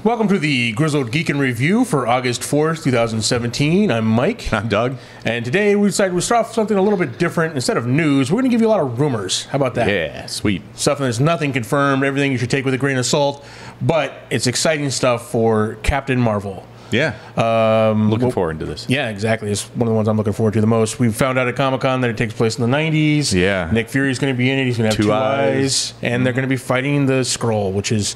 Welcome to the Grizzled Geek in Review for August 4th, 2017. I'm Mike. I'm Doug. And today we decided we'd start off with something a little bit different. Instead of news, we're going to give you a lot of rumors. How about that? Yeah, sweet. Stuff that's nothing confirmed, everything you should take with a grain of salt. But it's exciting stuff for Captain Mar-Vell. Yeah. Looking forward to this. Yeah, exactly. It's one of the ones I'm looking forward to the most. We found out at Comic-Con that it takes place in the 90s. Yeah. Nick Fury's going to be in it. He's going to have two eyes. And they're going to be fighting the Skrull, which is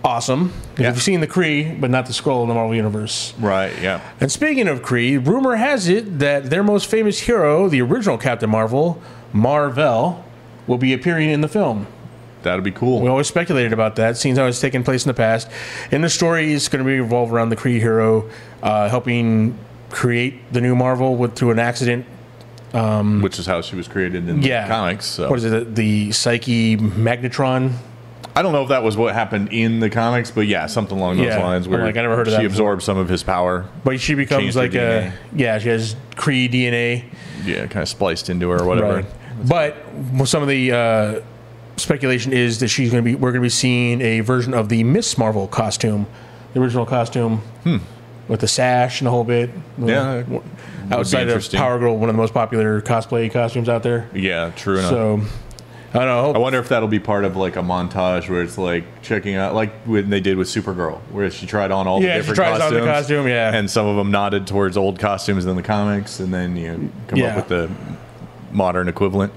awesome. Yeah. You've seen the Kree, but not the Skrull in the Marvel Universe. Right, yeah. And speaking of Kree, rumor has it that their most famous hero, the original Captain Mar-Vell, Mar-Vell, will be appearing in the film. That'd be cool. We always speculated about that, seeing how it's taken place in the past. And the story is going to be revolved around the Kree hero helping create the new Mar-Vell through an accident. Which is how she was created in the comics. So. What is it? The Psyche Magnetron? I don't know if that was what happened in the comics, but yeah, something along those lines. Where I never heard of that. She absorbed some of his power. But she becomes like she has Kree DNA. Yeah, kind of spliced into her or whatever. Right. But some of the speculation is that we're going to be seeing a version of the Miss Marvel costume, the original costume, with the sash and the whole bit. Yeah, outside of Power Girl, one of the most popular cosplay costumes out there. Yeah, true enough. So I don't know. I wonder if that'll be part of like a montage where it's like checking out, like when they did with Supergirl, where she tried on all the different costumes. On the costume, and some of them nodded towards old costumes in the comics, and then you come up with the modern equivalent.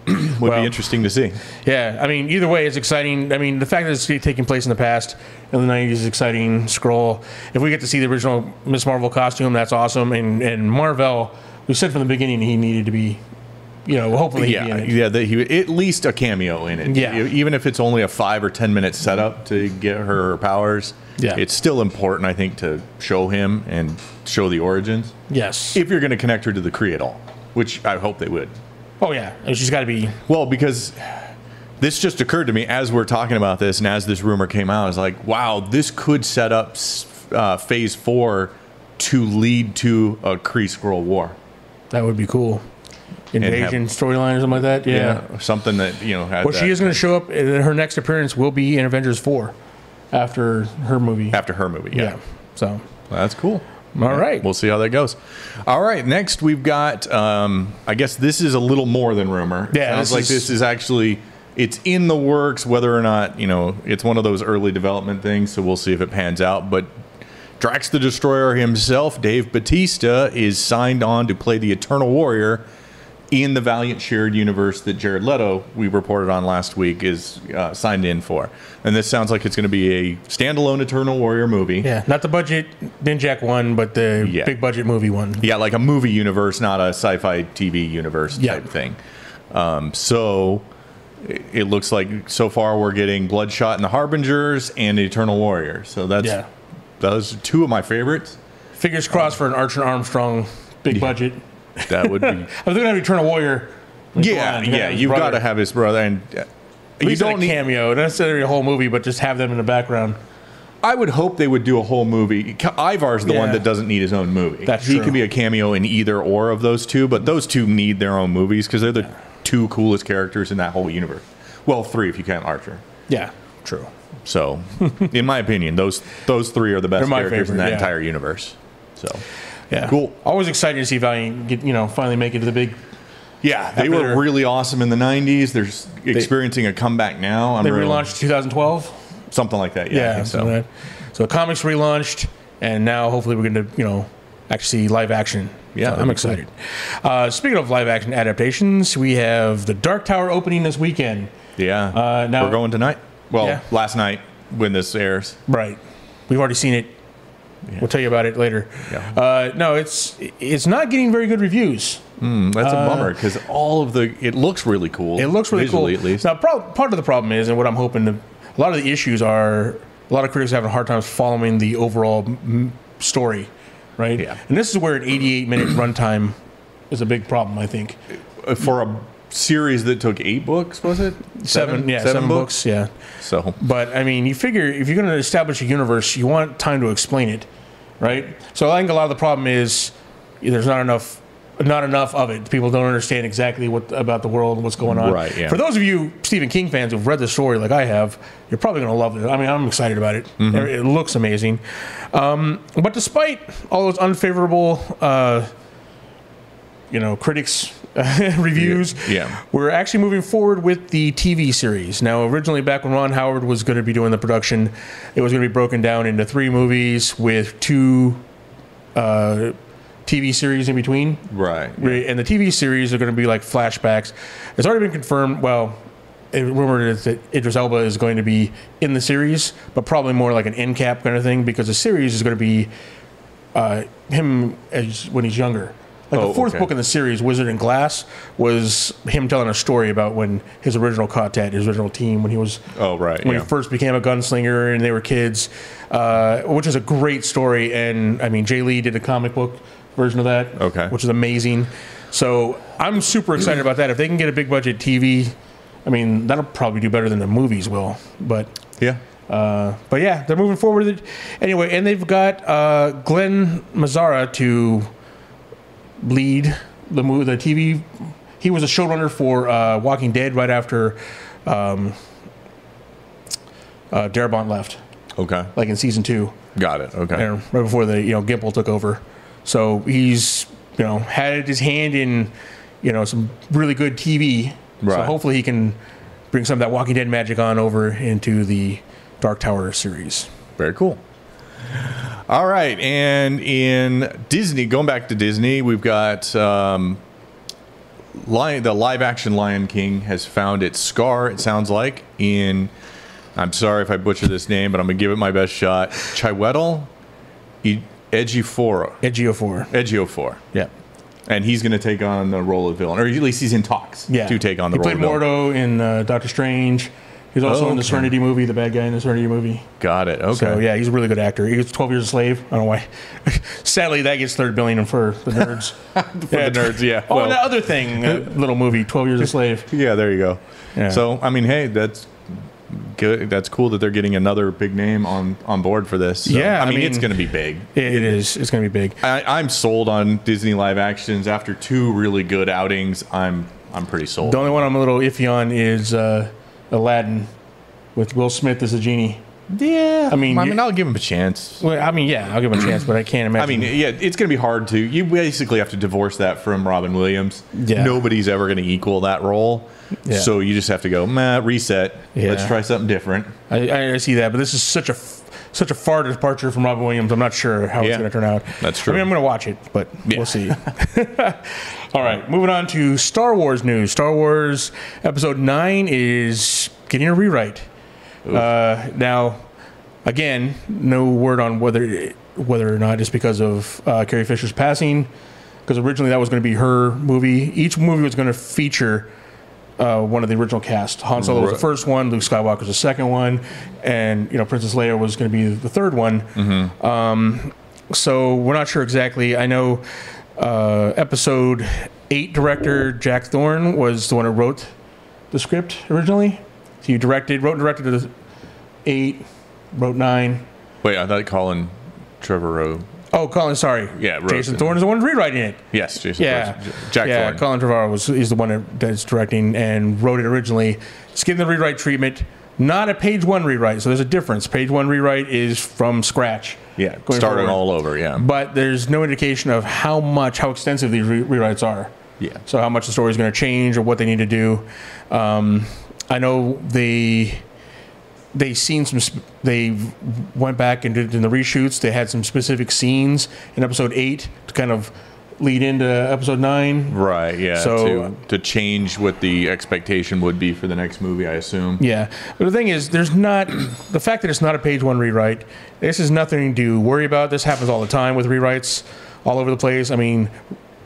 Would be interesting to see. Yeah, I mean, either way, it's exciting. I mean, the fact that it's taking place in the past, in the 90s, is exciting. Skrull. If we get to see the original Miss Marvel costume, that's awesome. And Mar-Vell, we said from the beginning he needed to be, hopefully he'd be in it. Yeah, at least a cameo in it. Yeah. Even if it's only a 5 or 10 minute setup to get her powers, it's still important, I think, to show him and show the origins. Yes. If you're going to connect her to the Kree at all, which I hope they would. Oh, yeah. She's got to be... Well, because this just occurred to me as we're talking about this and as this rumor came out. I was like, wow, this could set up Phase 4 to lead to a Kree-Skrull war. That would be cool. Invasion storyline or something like that. Yeah. Something that, had she is going to show up. Her next appearance will be in Avengers 4 after her movie. Yeah. So... Well, that's cool. All right. We'll see how that goes. All right. Next, we've got, I guess this is a little more than rumor. Yeah. This is actually, it's in the works, whether or not, it's one of those early development things. So we'll see if it pans out. But Drax the Destroyer himself, Dave Bautista, is signed on to play the Eternal Warrior in the Valiant shared universe that Jared Leto, we reported on last week, is signed in for. And this sounds like it's going to be a standalone Eternal Warrior movie. Yeah, not the budget Ninjak one, but the big budget movie one. Yeah, like a movie universe, not a sci-fi TV universe type thing. So it looks like so far we're getting Bloodshot and the Harbingers and Eternal Warrior. So those are two of my favorites. Fingers crossed for an Archer Armstrong big budget. That would be. I was going to have Eternal Warrior. You've got to have his brother, and you don't need a cameo, not necessarily a whole movie, but just have them in the background. I would hope they would do a whole movie. Ivar's the one that doesn't need his own movie. That's true. He can be a cameo in either or of those two, but those two need their own movies because they're the two coolest characters in that whole universe. Well, 3 if you count Archer. Yeah, true. So, in my opinion, those 3 are the best characters in that entire universe. So. Yeah, cool. Always excited to see Valiant get, finally make it to the big. Yeah, they were really awesome in the 90s. They're experiencing a comeback now. They relaunched 2012, something like that. Yeah, I think so. So comics relaunched, and now hopefully we're going to actually see live action. Yeah, so I'm excited. Cool. Speaking of live action adaptations, we have the Dark Tower opening this weekend. Yeah, now we're going tonight. Well, last night when this airs. Right, we've already seen it. Yeah. We'll tell you about it later. Yeah. No, it's not getting very good reviews. That's a bummer because it looks really cool. It looks really visually, cool. At least. Now, part of the problem is, and what I'm hoping a lot of the issues are, a lot of critics are having a hard time following the overall story, right? Yeah. And this is where an 88-minute runtime is a big problem, I think. For a series that took 8 books, was it? 7 books, yeah. So, but I mean, you figure if you're going to establish a universe, you want time to explain it, right? So I think a lot of the problem is there's not enough not enough of it. People don't understand exactly what about the world and what's going on. Right, yeah. For those of you Stephen King fans who've read the story like I have, you're probably going to love it. I mean, I'm excited about it. It looks amazing. But despite all those unfavorable, critics reviews, we're actually moving forward with the TV series. Now, originally back when Ron Howard was going to be doing the production, it was going to be broken down into 3 movies with 2 TV series in between. Right. And the TV series are going to be like flashbacks. It's already been confirmed. Well, rumored is that Idris Elba is going to be in the series, but probably more like an end cap kind of thing, because the series is going to be him when he's younger. Like the 4th book in the series, Wizard and Glass, was him telling a story about when his original quartet, his original team, when he was he first became a gunslinger and they were kids, which is a great story. And I mean, Jay Lee did a comic book version of that, which is amazing. So I'm super excited about that. If they can get a big budget TV, I mean, that'll probably do better than the movies will. But yeah, they're moving forward with it anyway. And they've got Glenn Mazzara to lead the TV. He was a showrunner for Walking Dead right after Darabont left. Okay. Like in season 2. Got it. Okay. And right before the Gimple took over. So he's had his hand in some really good TV. Right. So hopefully he can bring some of that Walking Dead magic on over into the Dark Tower series. Very cool. All right, and in Disney, going back to Disney, we've got the live-action Lion King has found its scar, it sounds like, in, I'm sorry if I butcher this name, but I'm going to give it my best shot, Chiwetel Ejiofor. Yeah. And he's going to take on the role of villain, or at least he's in talks to take on the role of villain. He played Mordo in Doctor Strange. He's also in the Serenity movie, the bad guy in the Serenity movie. Got it. Okay. So, yeah, he's a really good actor. He was 12 Years a Slave. I don't know why. Sadly, that gets $3 billion for the nerds. The nerds, yeah. Oh, and that other thing, little movie, 12 Years a Slave. Yeah, there you go. Yeah. So, I mean, hey, that's good. That's cool that they're getting another big name on board for this. So, yeah. I mean, it's going to be big. It is. It's going to be big. I'm sold on Disney live actions. After 2 really good outings, I'm pretty sold. The only one I'm a little iffy on is Aladdin with Will Smith as a genie. Yeah, I mean, I'll give him a chance. Well, I mean, yeah, I'll give him a chance, but I can't imagine. I mean, yeah, it's going to be hard to. You basically have to divorce that from Robin Williams. Yeah. Nobody's ever going to equal that role. Yeah. So you just have to go, reset. Yeah. Let's try something different. I see that, but this is such a far departure from Robin Williams. I'm not sure how it's going to turn out. That's true. I mean, I'm going to watch it, but we'll see. All right, moving on to Star Wars news. Star Wars Episode 9 is getting a rewrite. Now, again, no word on whether or not it's because of Carrie Fisher's passing, because originally that was going to be her movie. Each movie was going to feature one of the original cast. Han Solo was the first one, Luke Skywalker was the second one, and Princess Leia was going to be the third one. Mm-hmm. So we're not sure exactly. I know Episode 8 director Jack Thorne was the one who wrote the script originally. So he wrote and directed the 8, wrote 9. Wait, I thought Colin Trevorrow. Oh, Colin, sorry. Yeah, Jason Thorne is the one rewriting it. Yes, Jason. Yeah, Jack Thorne. Colin Trevorrow is the one that's directing and wrote it originally. It's getting the rewrite treatment, not a page 1 rewrite. So there's a difference. Page 1 rewrite is from scratch. Yeah, starting all over. Yeah, but there's no indication of how extensive these rewrites are. Yeah. So how much the story is going to change or what they need to do. I know they went back and did in the reshoots. They had some specific scenes in Episode 8 to kind of lead into Episode 9. Right. Yeah. So to change what the expectation would be for the next movie, I assume. Yeah. But the thing is, the fact that it's not a page 1 rewrite. This is nothing to worry about. This happens all the time with rewrites all over the place. I mean,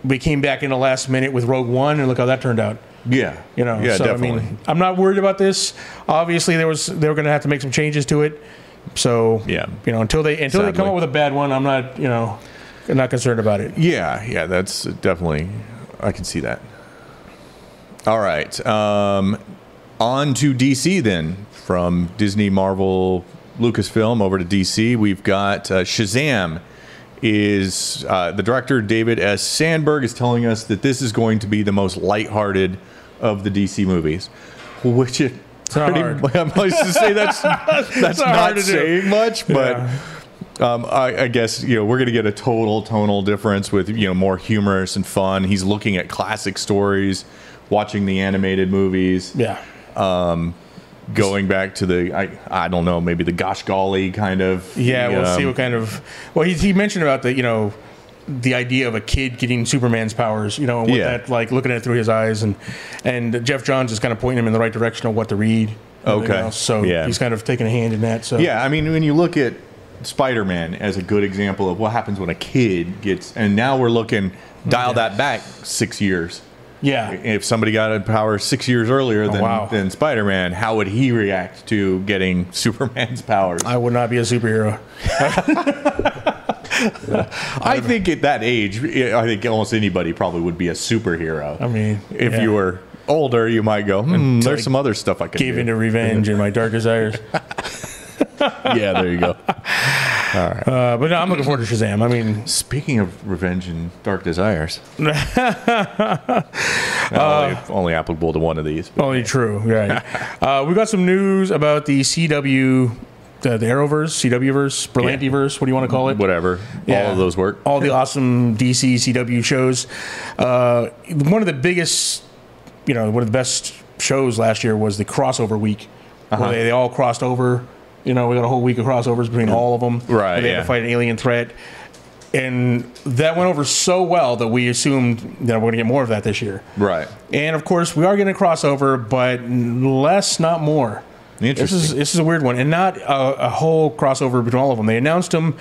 we came back in the last minute with Rogue One, and look how that turned out. Yeah. Yeah, so, definitely. I mean, I'm not worried about this. Obviously, they were going to have to make some changes to it. So, until they come up with a bad one, I'm not, not concerned about it. Yeah, that's definitely, I can see that. All right. On to DC then. From Disney, Marvel, Lucasfilm over to DC, we've got Shazam is the director, David S. Sandberg, is telling us that this is going to be the most lighthearted of the DC movies, which it pretty, I'm supposed to say that's not saying much, but I guess we're going to get a total tonal difference with more humorous and fun. He's looking at classic stories, watching the animated movies. Yeah. Going back to the I don't know, maybe the gosh golly kind of. Yeah, we'll see what kind of. Well, he mentioned about the idea of a kid getting Superman's powers, and what that, like, looking at it through his eyes, and Jeff Johns is kind of pointing him in the right direction of what to read. Okay. So he's kind of taking a hand in that. So yeah, I mean, when you look at Spider-Man as a good example of what happens when a kid gets, and now we're looking, dial that back 6 years. Yeah. If somebody got a power 6 years earlier than Spider-Man, how would he react to getting Superman's powers? I would not be a superhero. I think at that age, I think almost anybody probably would be a superhero. I mean, if you were older, you might go, there's some other stuff I could do. Gave into revenge and my dark desires. Yeah, there you go. All right. But no, I'm looking forward to Shazam. I mean, speaking of revenge and dark desires, only applicable to one of these. Only true, right? We got some news about the CW, the Arrowverse, CWverse, Berlantiverse. What do you want to call it? Whatever. Yeah. All of those work. All the awesome DC CW shows. One of the biggest, one of the best shows last year was the crossover week, where they all crossed over. We got a whole week of crossovers between all of them. Right. They had to fight an alien threat. And that went over so well that we assumed that we're going to get more of that this year. Right. And, of course, we are getting a crossover, but less, not more. Interesting. This is a weird one. And not a whole crossover between all of them. They announced them.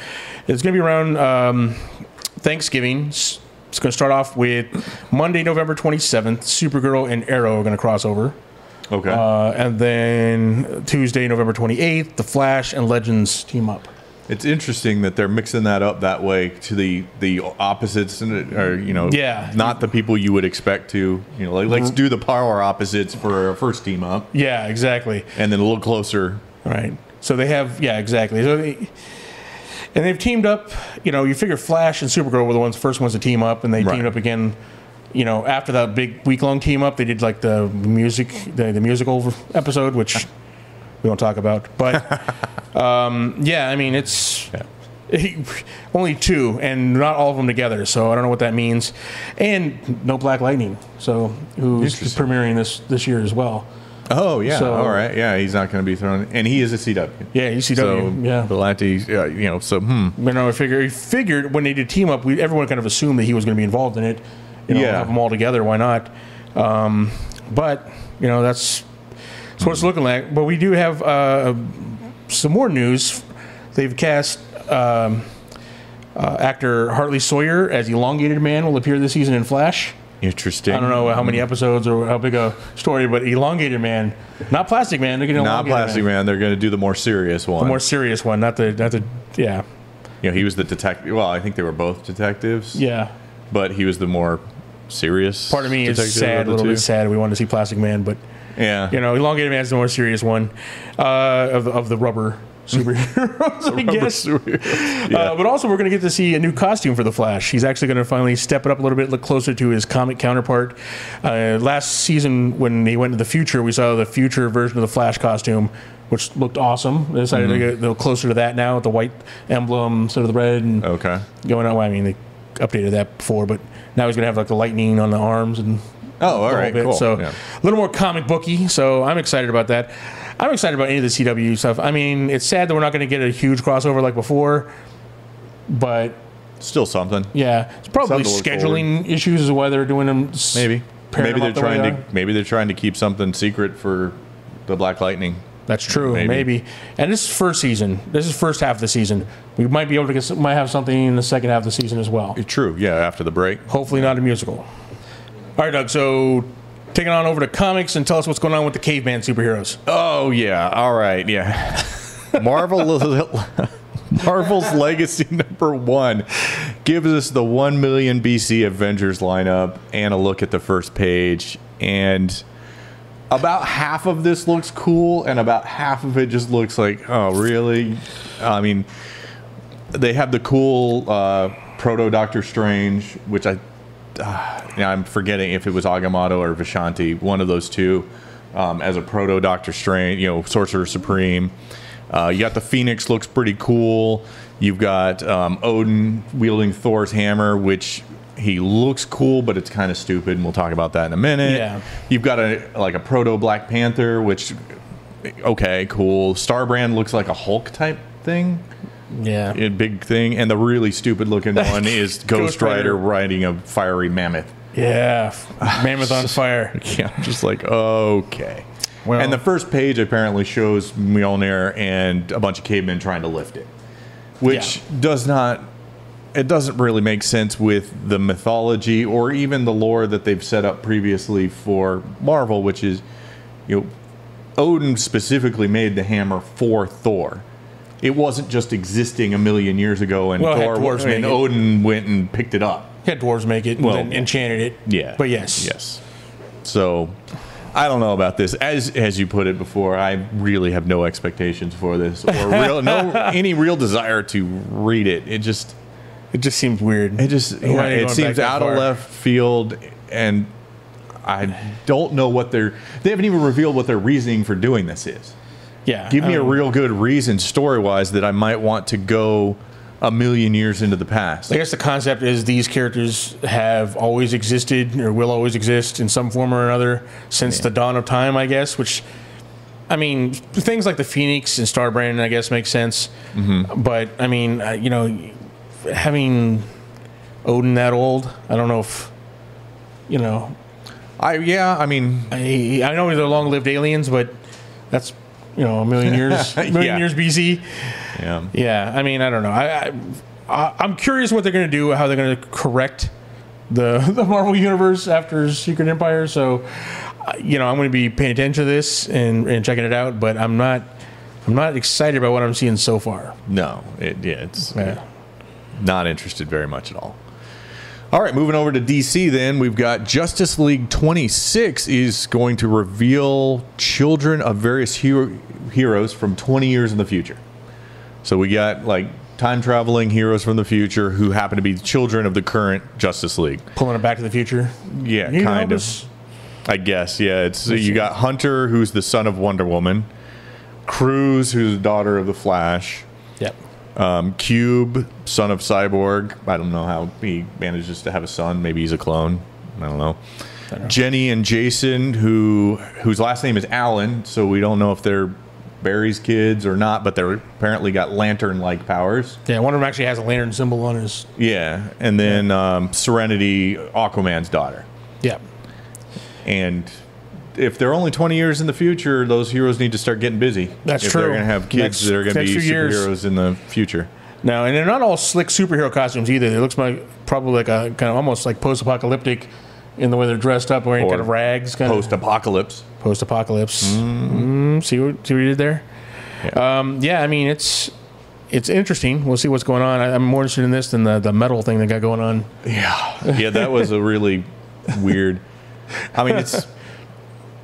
It's going to be around Thanksgiving. It's going to start off with Monday, November 27th. Supergirl and Arrow are going to cross over. Okay. And then Tuesday, November 28th, The Flash and Legends team up. It's interesting that they're mixing that up that way to the opposites, or not the people you would expect to. Let's do the power opposites for our first team up. Yeah, exactly. And then a little closer. Right. So they have, exactly. So and they've teamed up. You figure Flash and Supergirl were the first ones to team up, and they teamed up again. After that big week-long team up, they did like the musical episode, which we won't talk about. But I mean, it's only two, and not all of them together. So I don't know what that means. And no Black Lightning, so who's premiering this year as well. Oh yeah, so, all right, yeah, he's not going to be thrown, and he is a CW. Yeah, he's CW. So, Berlanti, I figured when they did team up, everyone kind of assumed that he was going to be involved in it. Have them all together. Why not? But that's what it's looking like. But we do have some more news. They've cast actor Hartley Sawyer as Elongated Man. Will appear this season in Flash. Interesting. I don't know how many episodes or how big a story, but Elongated Man, not Plastic Man. They're getting not Plastic Man. They're going to do the more serious one. The more serious one, not the yeah. He was the detective. Well, I think they were both detectives. Yeah. But he was the more serious. Part of me is sad, a little bit sad. We wanted to see Plastic Man, but Elongated Man is the more serious one of the rubber superheroes, I guess. But also, we're going to get to see a new costume for the Flash. He's actually going to finally step it up a little bit, look closer to his comic counterpart. Last season, when he went to the future, we saw the future version of the Flash costume, which looked awesome. They decided to get a little closer to that now with the white emblem instead of the red. And going on. Well, I mean, they updated that before, but now he's going to have like the lightning on the arms and all right, cool. So a little more comic booky. So I'm excited about that. I'm excited about any of the CW stuff. I mean, it's sad that we're not going to get a huge crossover like before, but still something. Yeah, it's probably scheduling issues is why they're doing them. Maybe they're trying to keep something secret for the Black Lightning. That's true, maybe. And this is first season. This is first half of the season. We might be able to might have something in the second half of the season as well. True, yeah, after the break. Hopefully not a musical. All right, Doug, so taking on over to comics and tell us what's going on with the caveman superheroes. Oh, yeah, all right, yeah. Marvel's Legacy #1 gives us the 1 million BC Avengers lineup and a look at the first page, and about half of this looks cool, and about half of it just looks like, oh, really? I mean, they have the cool proto Doctor Strange, which I'm forgetting if it was Agamotto or Vishanti, one of those two, as a proto Doctor Strange, Sorcerer Supreme. You got the Phoenix, looks pretty cool. You've got Odin wielding Thor's hammer, which he looks cool, but it's kind of stupid, and we'll talk about that in a minute. Yeah. You've got a proto Black Panther, which, okay, cool. Starbrand looks like a Hulk type thing. Yeah. A big thing. And the really stupid looking one is Ghost Rider riding a fiery mammoth. Yeah. Mammoth on fire. Yeah, just like, okay. Well, and the first page apparently shows Mjolnir and a bunch of cavemen trying to lift it, which doesn't really make sense with the mythology or even the lore that they've set up previously for Mar-Vell, which is, Odin specifically made the hammer for Thor. It wasn't just existing a million years ago and Odin went and picked it up. Had dwarves make it and then enchanted it. Yeah. But yes. Yes. So I don't know about this. As you put it before, I really have no expectations for this or any real desire to read it. It just seems weird. It seems out of left field, and I don't know they haven't even revealed what their reasoning for doing this is. Yeah. Give me a real good reason story-wise that I might want to go a million years into the past. I guess the concept is these characters have always existed or will always exist in some form or another since the dawn of time, I guess, which, I mean, things like the Phoenix and Starbrand, I guess, make sense. Mm-hmm. But, I mean, having Odin that old, I don't know if, I know they're long-lived aliens, but that's, a million years, years BC. Yeah. Yeah. I mean, I don't know. I'm curious what they're going to do, how they're going to correct the Marvel Universe after Secret Empire. So, I'm going to be paying attention to this and checking it out, but I'm not excited about what I'm seeing so far. No. It's not interested very much at all. All right, moving over to DC then, we've got Justice League 26 is going to reveal children of various heroes from 20 years in the future. So we got time-traveling heroes from the future who happen to be children of the current Justice League. Pulling it back to the future? Yeah, kind of. I guess, yeah. You got Hunter, who's the son of Wonder Woman. Cruz, who's the daughter of the Flash. Yep. Cube, son of Cyborg. I don't know how he manages to have a son. Maybe he's a clone. I don't know. Jenny and Jason, whose last name is Allen, so we don't know if they're Barry's kids or not, but they're apparently got lantern-like powers. Yeah, one of them actually has a lantern symbol on his... Yeah, and then Serenity, Aquaman's daughter. Yeah. And if they're only 20 years in the future, those heroes need to start getting busy. That's if true. They're going to have kids that are going to be superheroes in the future. No, and they're not all slick superhero costumes either. It looks like probably like a kind of almost like post-apocalyptic in the way they're dressed up, wearing kind of rags. Post-apocalypse. Post-apocalypse. See what you did there? Yeah. I mean, it's interesting. We'll see what's going on. I'm more interested in this than the metal thing that got going on. Yeah, that was a really weird... I mean,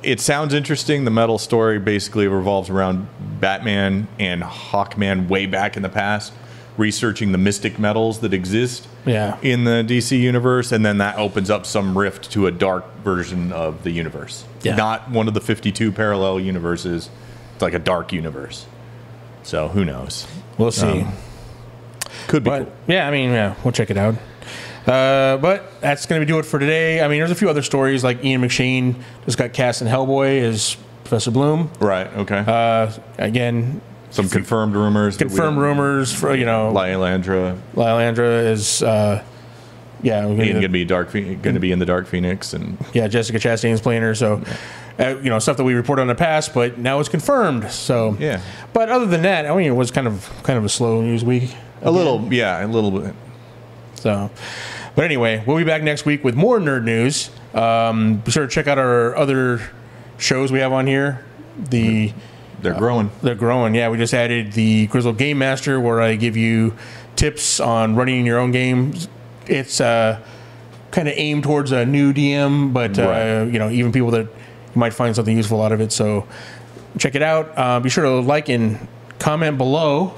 it sounds interesting. The metal story basically revolves around Batman and Hawkman way back in the past, researching the mystic metals that exist in the DC universe, and then that opens up some rift to a dark version of the universe. Yeah. Not one of the 52 parallel universes. It's like a dark universe. So who knows? We'll see. Could be cool. Yeah, I mean, we'll check it out. But that's going to do it for today. I mean, there's a few other stories, like Ian McShane just got cast in Hellboy as Professor Bloom. Right, okay. Again... Some confirmed rumors. Confirmed rumors for, Lyalandra is, going to be in the Dark Phoenix, and Jessica Chastain's playing her. So, stuff that we reported on the past, but now it's confirmed. So, yeah. But other than that, I mean, it was kind of a slow news week. A little bit. So, but anyway, we'll be back next week with more nerd news. Be sure to check out our other shows we have on here. They're growing. They're growing, yeah. We just added the Grizzled Game Master, where I give you tips on running your own games. It's kind of aimed towards a new DM, but even people that might find something useful out of it. So check it out. Be sure to like and comment below.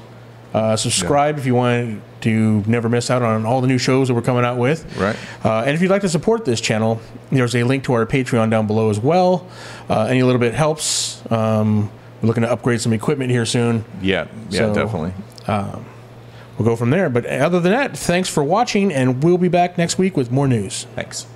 Subscribe if you want to never miss out on all the new shows that we're coming out with. Right. And if you'd like to support this channel, there's a link to our Patreon down below as well. Any little bit helps. We're looking to upgrade some equipment here soon. Yeah, So, definitely. We'll go from there. But other than that, thanks for watching, and we'll be back next week with more news. Thanks.